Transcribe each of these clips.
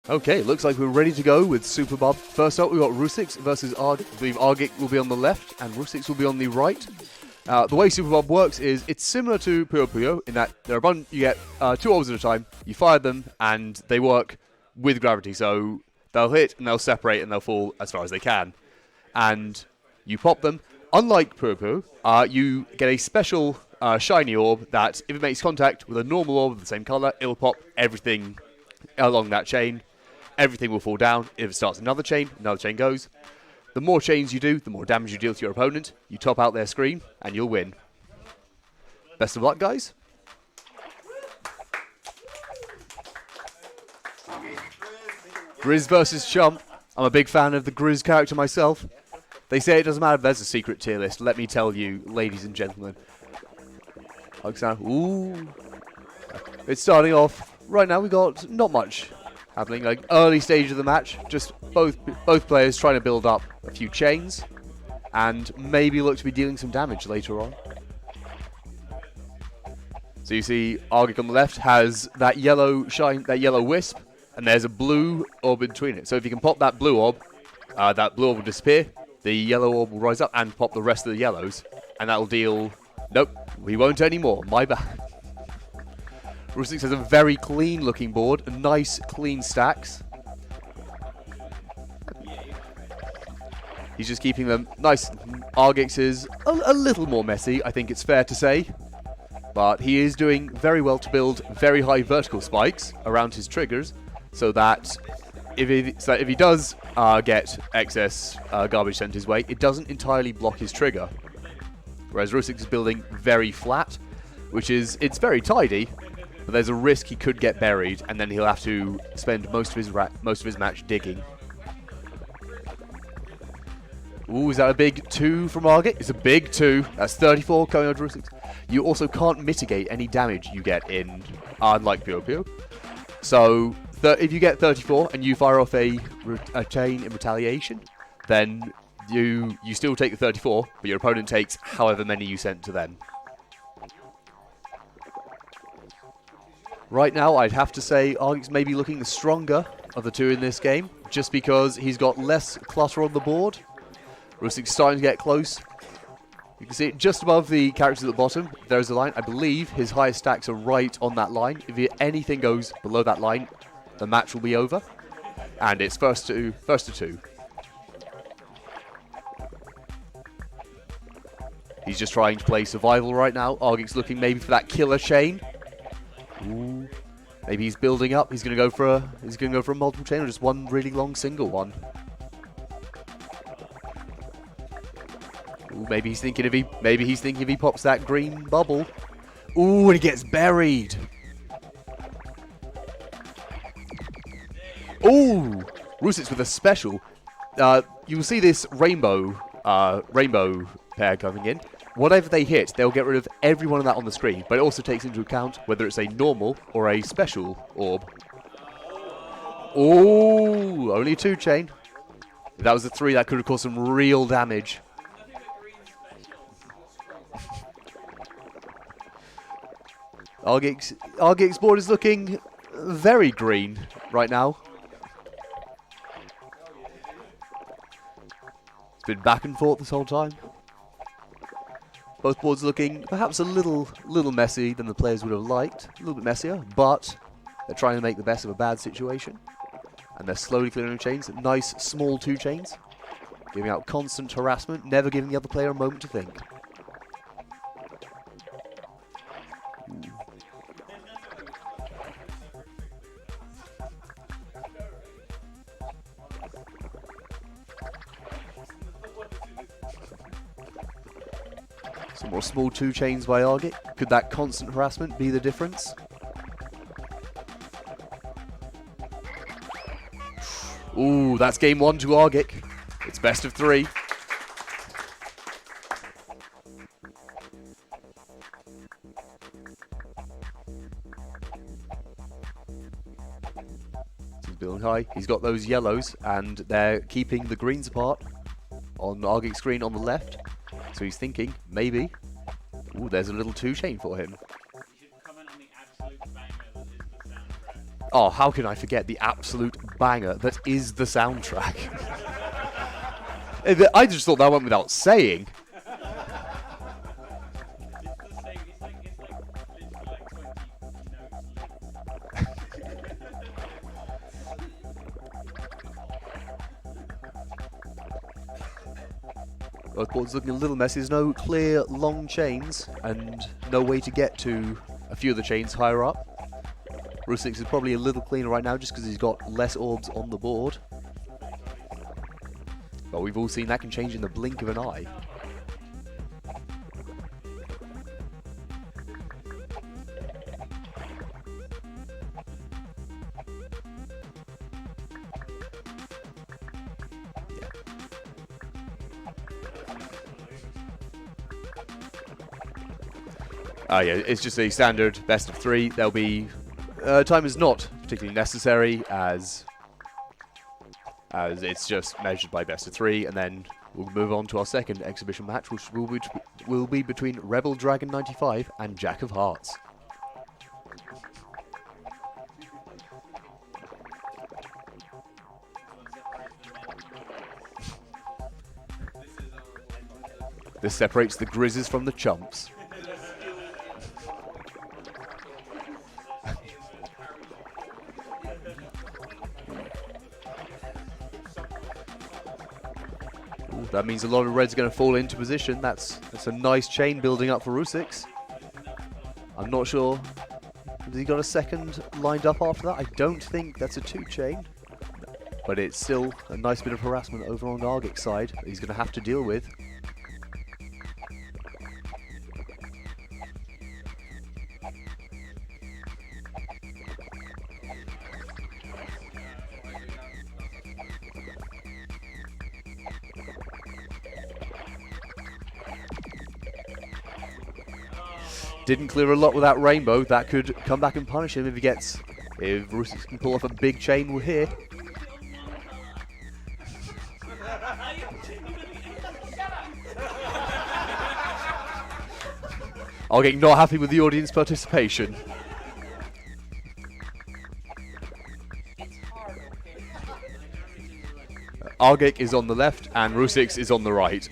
Okay, looks like we're ready to go with Super Bob. First up, we've got Rusix versus Arg. I believe Argic will be on the left and Rusix will be on the right. The way Super Bob works is it's similar to Puyo Puyo in that there are you get 2 orbs at a time, you fire them, and they work with gravity. So they'll hit and they'll separate and they'll fall as far as they can. And you pop them. Unlike Puyo Puyo, you get a special shiny orb that if it makes contact with a normal orb of the same color, it'll pop everything along that chain. Everything will fall down. If it starts another chain goes. The more chains you do, the more damage you deal to your opponent. You top out their screen, and you'll win. Best of luck, guys. Grizz versus Chump. I'm a big fan of the Grizz character myself. They say it doesn't matter if there's a secret tier list. Let me tell you, ladies and gentlemen. Ooh. It's starting off. Right now, we got not much happening, like early stage of the match, just both players trying to build up a few chains and maybe look to be dealing some damage later on. So you see Argic on the left has that yellow wisp, and there's a blue orb in between it. So if you can pop that blue orb will disappear, the yellow orb will rise up and pop the rest of the yellows, and that'll deal... Nope, we won't anymore, my bad. Rusix has a very clean looking board, nice clean stacks. He's just keeping them nice. Argix is a little more messy, I think it's fair to say. But he is doing very well to build very high vertical spikes around his triggers, so that if he does get excess garbage sent his way, it doesn't entirely block his trigger. Whereas Rusix is building very flat, it's very tidy. But there's a risk he could get buried, and then he'll have to spend most of his match digging. Ooh, is that a big 2 from Argic? It's a big 2. That's 34 coming out of Rusix. You also can't mitigate any damage you get in, unlike Puyo Puyo. So if you get 34 and you fire off a chain in retaliation, then you still take the 34, but your opponent takes however many you sent to them. Right now, I'd have to say Argic's maybe looking the stronger of the two in this game, just because he's got less clutter on the board. Rusix's starting to get close. You can see it just above the characters at the bottom. There's a line. I believe his highest stacks are right on that line. If anything goes below that line, the match will be over. And it's first to 2. He's just trying to play survival right now. Argic's looking maybe for that killer chain. Ooh. Maybe he's building up. He's going to go for a multiple chain or just one really long single one. Ooh, maybe he's thinking if he pops that green bubble. Ooh, and he gets buried. Ooh, Rusix with a special. You will see this rainbow pair coming in. Whatever they hit, they'll get rid of every one of that on the screen, but it also takes into account whether it's a normal or a special orb. Oh, only 2 chain. If that was a 3, that could have caused some real damage. Argic's board is looking very green right now. It's been back and forth this whole time. Both boards looking perhaps a little messy than the players would have liked. A little bit messier, but they're trying to make the best of a bad situation. And they're slowly clearing chains. Nice, small 2 chains. Giving out constant harassment, never giving the other player a moment to think. Some more small 2 chains by Argic. Could that constant harassment be the difference? Ooh, that's game 1 to Argic. It's best of 3. He's building high. He's got those yellows, and they're keeping the greens apart on Argic's screen on the left. So he's thinking, maybe. Ooh, there's a little 2 chain for him. Oh, how can I forget the absolute banger that is the soundtrack? I just thought that went without saying. Well, the board's looking a little messy. There's no clear long chains and no way to get to a few of the chains higher up. Rusix is probably a little cleaner right now just because he's got less orbs on the board. But we've all seen that can change in the blink of an eye. Yeah, it's just a standard best of 3. There'll be time is not particularly necessary as it's just measured by best of 3, and then we'll move on to our second exhibition match, which will be between Rebel Dragon 95 and Jack of Hearts. This separates the Grizzes from the Chumps. That means a lot of reds are going to fall into position. That's a nice chain building up for Rusix. I'm not sure. Has he got a second lined up after that? I don't think that's a 2 chain. But it's still a nice bit of harassment over on Argic's side that he's going to have to deal with. Didn't clear a lot with that rainbow. That could come back and punish him if Rusix can pull off a big chain here. I'll get not happy with the audience participation. Argic is on the left and Rusix is on the right.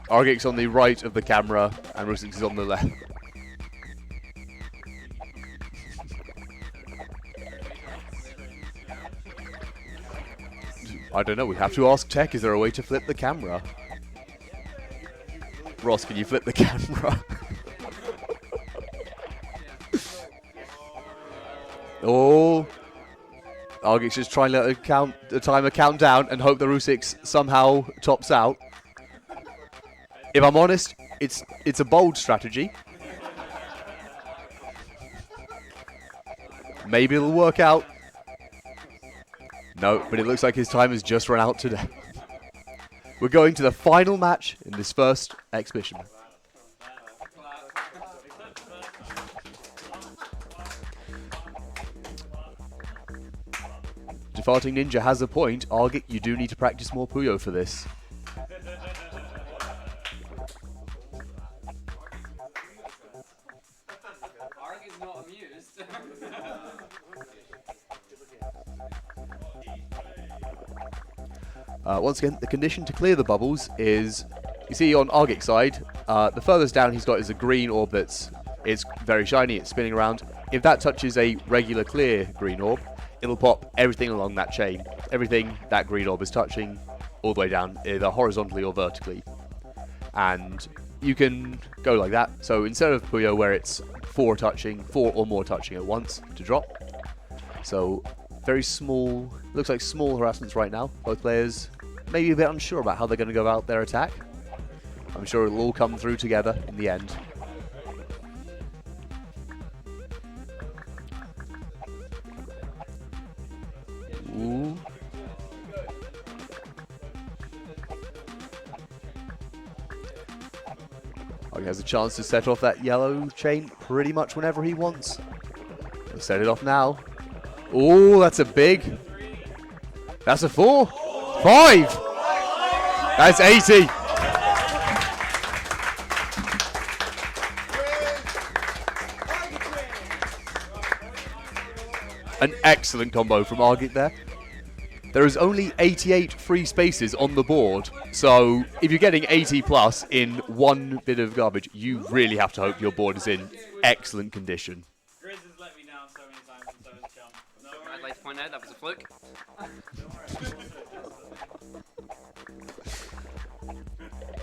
Argic's on the right of the camera and Rusix is on the left. I don't know, we have to ask tech, is there a way to flip the camera? Ross, can you flip the camera? Oh, Argic's just trying to let the timer count down and hope the Rusix somehow tops out. If I'm honest, it's a bold strategy. Maybe it'll work out. No, but it looks like his time has just run out today. We're going to the final match in this first exhibition. Defarting Ninja has a point. Argic, you do need to practice more Puyo for this. Argic's not amused. Once again, the condition to clear the bubbles is, you see on Argic's side, the furthest down he's got is a green orb it's very shiny, it's spinning around. If that touches a regular clear green orb, it'll pop everything along that chain. Everything that green orb is touching all the way down, either horizontally or vertically. And you can go like that. So instead of Puyo where it's 4 or more touching at once to drop. So very small, looks like small harassments right now. Both players maybe a bit unsure about how they're going to go about their attack. I'm sure it'll all come through together in the end. Ooh. He has a chance to set off that yellow chain pretty much whenever he wants. He'll set it off now. Oh, that's a big. That's a 4. 5. That's 80. An excellent combo from Argit there. There is only 88 free spaces on the board, so if you're getting 80 plus in one bit of garbage, you really have to hope your board is in excellent condition. Grizz has let me down so many times, and so has Chum. No I'd like to point out that was a fluke.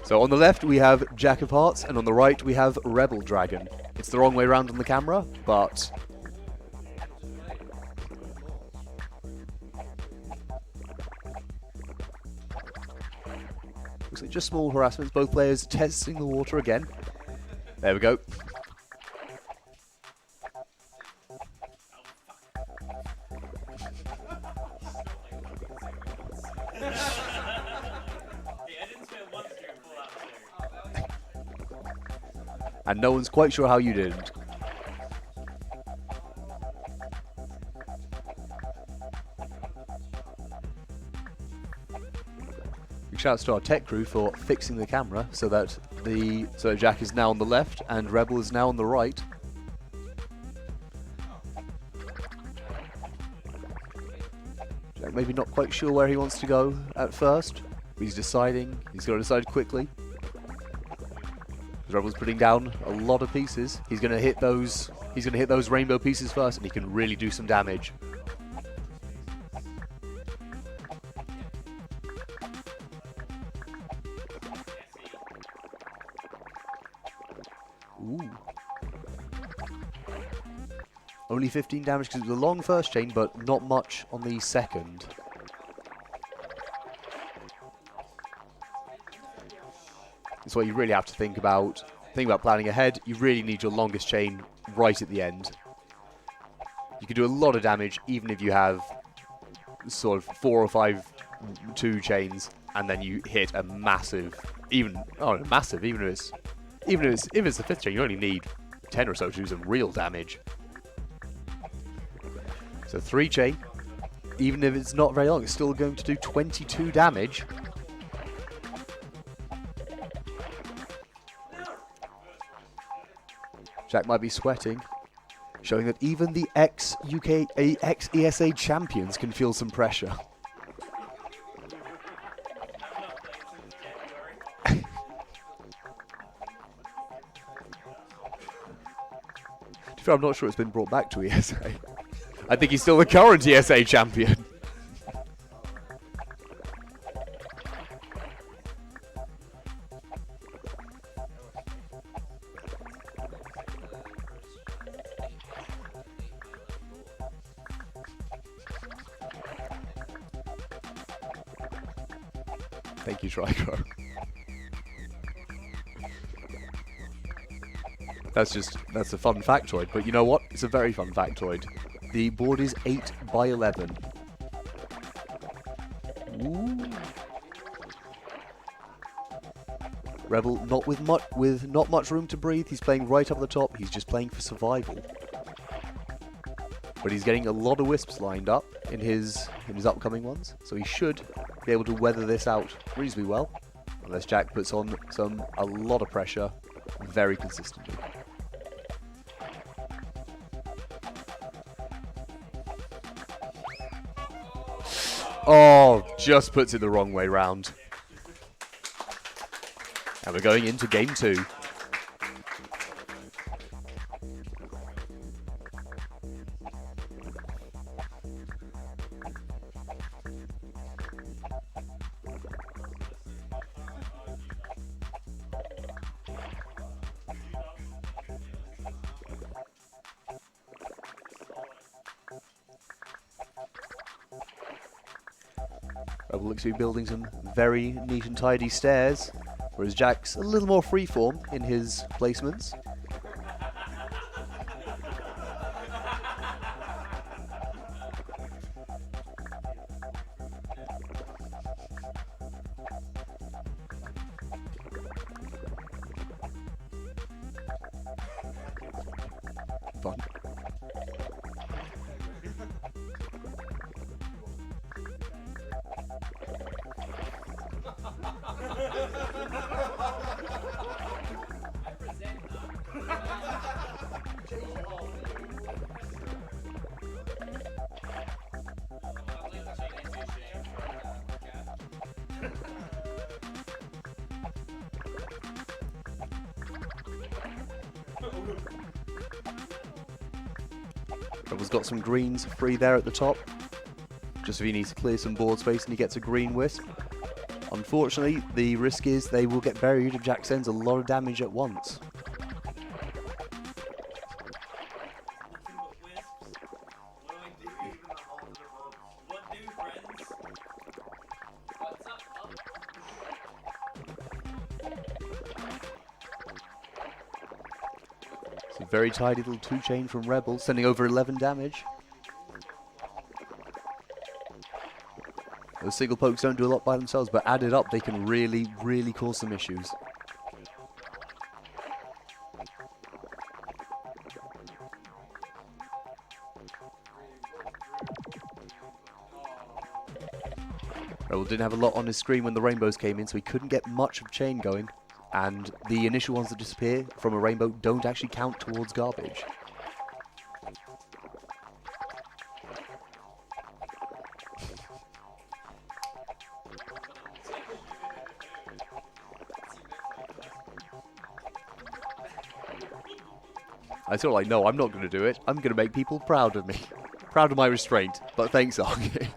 So on the left we have Jack of Hearts, and on the right we have Rebel Dragon. It's the wrong way around on the camera, but... looks like just small harassments, both players testing the water again. There we go. And no one's quite sure how you didn't. Big shouts to our tech crew for fixing the camera so that Jack is now on the left and Rebel is now on the right. Jack maybe not quite sure where he wants to go at first, but he's deciding. He's got to decide quickly. Rebel's putting down a lot of pieces. He's going to hit those. He's going to hit those rainbow pieces first, and he can really do some damage. Ooh. Only 15 damage because it was a long first chain, but not much on the second. That's what you really have to think about. Think about planning ahead. You really need your longest chain right at the end. You can do a lot of damage even if you have sort of 4 or 5 2 chains, and then you hit a massive, if it's the 5th chain, you only need 10 or so to do some real damage. So 3 chain, even if it's not very long, it's still going to do 22 damage. Jack might be sweating, showing that even the ex-ESA champions can feel some pressure. To be fair, I'm not sure it's been brought back to ESA. I think he's still the current ESA champion. Thank you, Trico. That's a fun factoid, but you know what? It's a very fun factoid. The board is 8 by 11. Ooh. Rebel with not much room to breathe. He's playing right up the top. He's just playing for survival. But he's getting a lot of wisps lined up in his upcoming ones, so he should be able to weather this out reasonably well, unless Jack puts on a lot of pressure very consistently. Oh, just puts it the wrong way round. And we're going into game 2. Rebel looks to be building some very neat and tidy stairs, whereas Jack's a little more freeform in his placements. Fun. Rebel's got some greens free there at the top. Just if he needs to clear some board space and he gets a green wisp. Unfortunately, the risk is they will get buried if Jack sends a lot of damage at once. It's a very tidy little 2-chain from Rebel, sending over 11 damage. Those single pokes don't do a lot by themselves, but added up, they can really, really cause some issues. Rebel didn't have a lot on his screen when the rainbows came in, so he couldn't get much of chain going. And the initial ones that disappear from a rainbow don't actually count towards garbage. I sort of like, no, I'm not going to do it. I'm going to make people proud of me. Proud of my restraint. But thanks, Argy.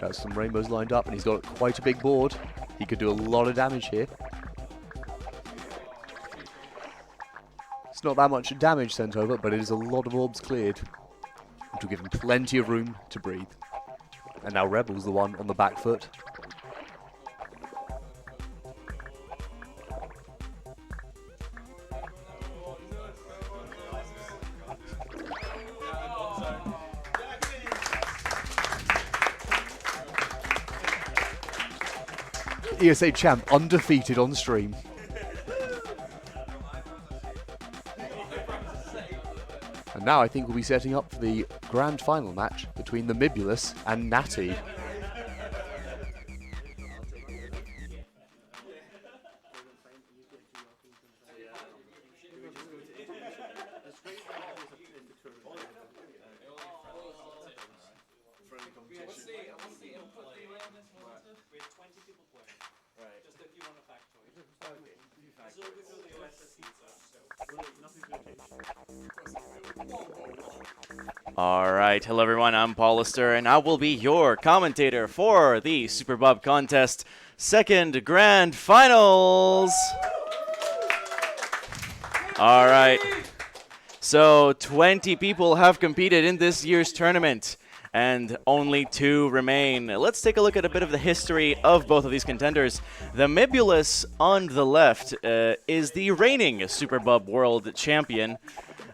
Got some rainbows lined up, and he's got quite a big board. He could do a lot of damage here. It's not that much damage sent over, but it is a lot of orbs cleared, which will give him plenty of room to breathe. And now Rebel's the one on the back foot. ESA champ undefeated on stream. And now I think we'll be setting up for the grand final match between the Mibulus and Natty. Alright, hello everyone, I'm Paul Lister, and I will be your commentator for the Super Bob Contest second grand finals. Alright, so 20 people have competed in this year's tournament, and only 2 remain. Let's take a look at a bit of the history of both of these contenders. The Mibulus on the left is the reigning Super Bob World Champion.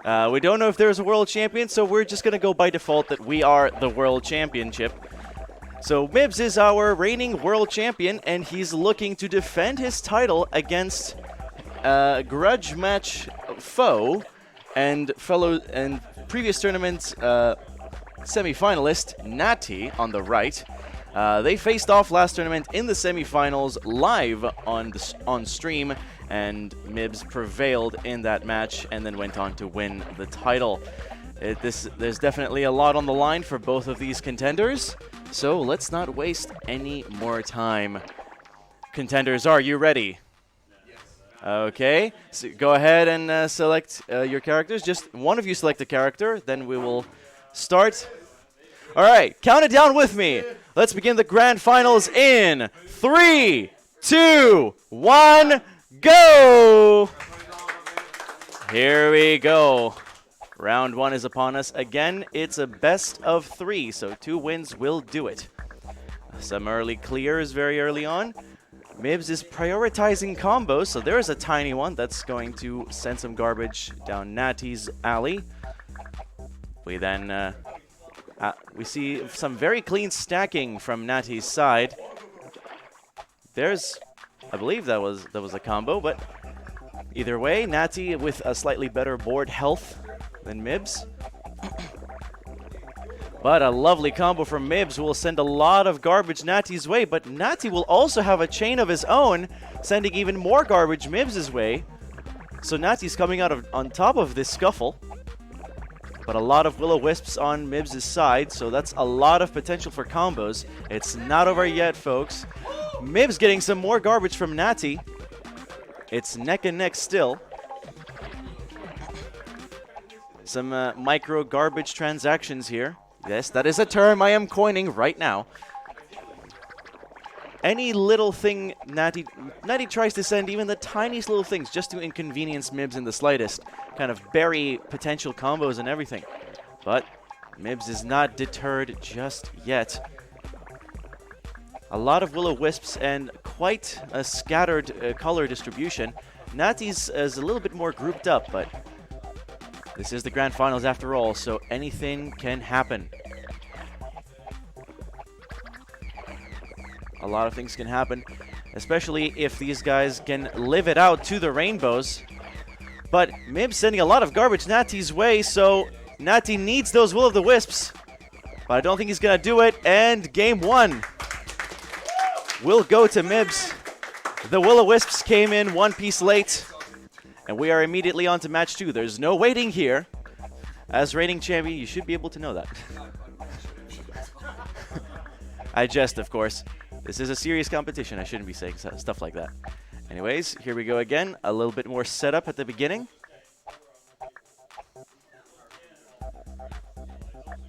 We don't know if there's a world champion, so we're just going to go by default that we are the world championship. So Mibs is our reigning world champion, and he's looking to defend his title against a grudge match foe and previous tournament semi-finalist Natty on the right. They faced off last tournament in the semi-finals live on stream, and Mibs prevailed in that match and then went on to win the title. There's definitely a lot on the line for both of these contenders, so let's not waste any more time. Contenders, are you ready? Yes. Okay, so go ahead and select your characters. Just one of you select a character, then we will start. All right, count it down with me. Let's begin the grand finals in 3, 2, 1, go! Here we go. Round 1 is upon us. Again, it's a best of 3, so 2 wins will do it. Some early clears very early on. Mibs is prioritizing combos, so there is a tiny one that's going to send some garbage down Natty's alley. We then we see some very clean stacking from Natty's side. I believe that was a combo, but either way, Natty with a slightly better board health than Mibs. But a lovely combo from Mibs will send a lot of garbage Natty's way, but Natty will also have a chain of his own, sending even more garbage Mibs' way. So Natty's coming out on top of this scuffle. But a lot of Will-O-Wisps on Mibs' side, so that's a lot of potential for combos. It's not over yet, folks. Mibs getting some more garbage from Natty. It's neck and neck still. Some micro garbage transactions here. Yes, that is a term I am coining right now. Any little thing Natty tries to send, even the tiniest little things, just to inconvenience Mibs in the slightest. Kind of bury potential combos and everything. But Mibs is not deterred just yet. A lot of Will-O-Wisps and quite a scattered color distribution. Natty's is a little bit more grouped up, but this is the Grand Finals after all, so anything can happen. A lot of things can happen, especially if these guys can live it out to the rainbows. But Mibs sending a lot of garbage Natty's way, so Natty needs those Will-O-Wisps. But I don't think he's going to do it, and game one will go to Mibs. The Will-O-Wisps came in one piece late, and we are immediately on to match two. There's no waiting here. As reigning champion, you should be able to know that. I jest, of course. This is a serious competition. I shouldn't be saying stuff like that. Anyways, here we go again. A little bit more setup at the beginning.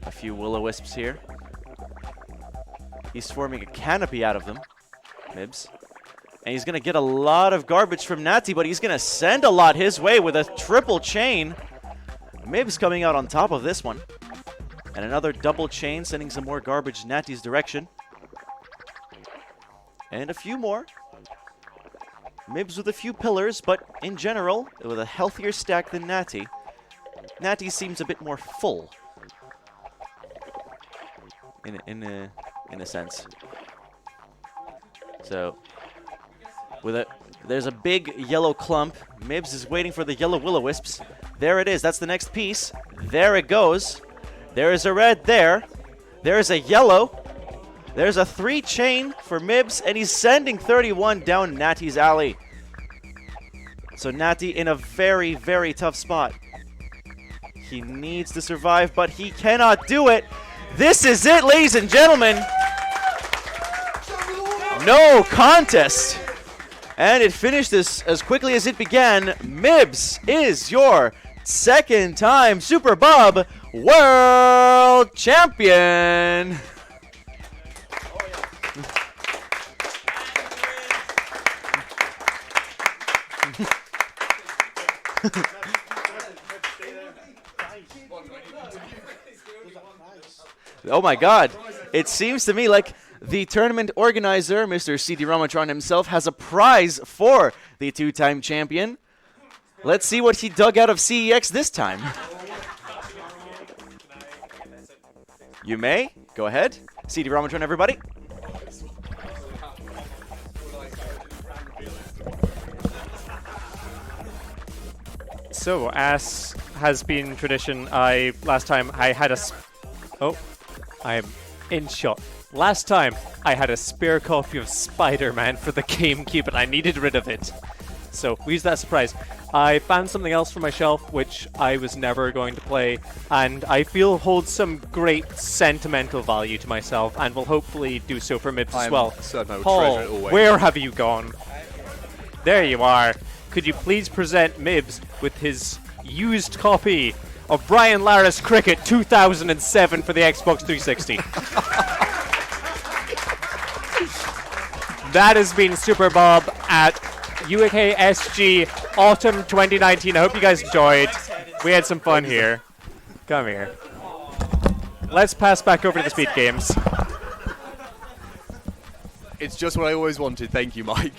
A few Will-O-Wisps here. He's forming a canopy out of them, Mibs. And he's going to get a lot of garbage from Natty, but he's going to send a lot his way with a triple chain. Mibs coming out on top of this one. And another double chain, sending some more garbage Natty's direction. And a few more. Mibs with a few pillars, but in general, with a healthier stack than Natty. Natty seems a bit more full. In a sense. So, there's a big yellow clump. Mibs is waiting for the yellow Will-O-Wisps. There it is. That's the next piece. There it goes. There is a red there. There is a yellow. There's a 3-chain for Mibs, and he's sending 31 down Natty's alley. So Natty in a very, very tough spot. He needs to survive, but he cannot do it. This is it, ladies and gentlemen. No contest. And it finished as quickly as it began. Mibs is your second-time Super Bob World Champion. Oh my god. It seems to me like the tournament organizer, Mr. CDRomatron himself, has a prize for the two-time champion. Let's see what he dug out of CEX this time. You may. Go ahead. CDRomatron, everybody. So, as has been tradition, last time I had a... Oh, I'm in shot. Last time, I had a spare copy of Spider-Man for the GameCube, and I needed rid of it. So, we used that surprise. I found something else from my shelf, which I was never going to play, and I feel holds some great sentimental value to myself, and will hopefully do so for Mibs as well. Paul, where have you gone? There you are. Could you please present Mibs with his used copy of Brian Lara's Cricket 2007 for the Xbox 360? That has been Super Bob at UKSG Autumn 2019. I hope you guys enjoyed. We had some fun here. Come here. Let's pass back over to the Speed Games. It's just what I always wanted. Thank you, Mike.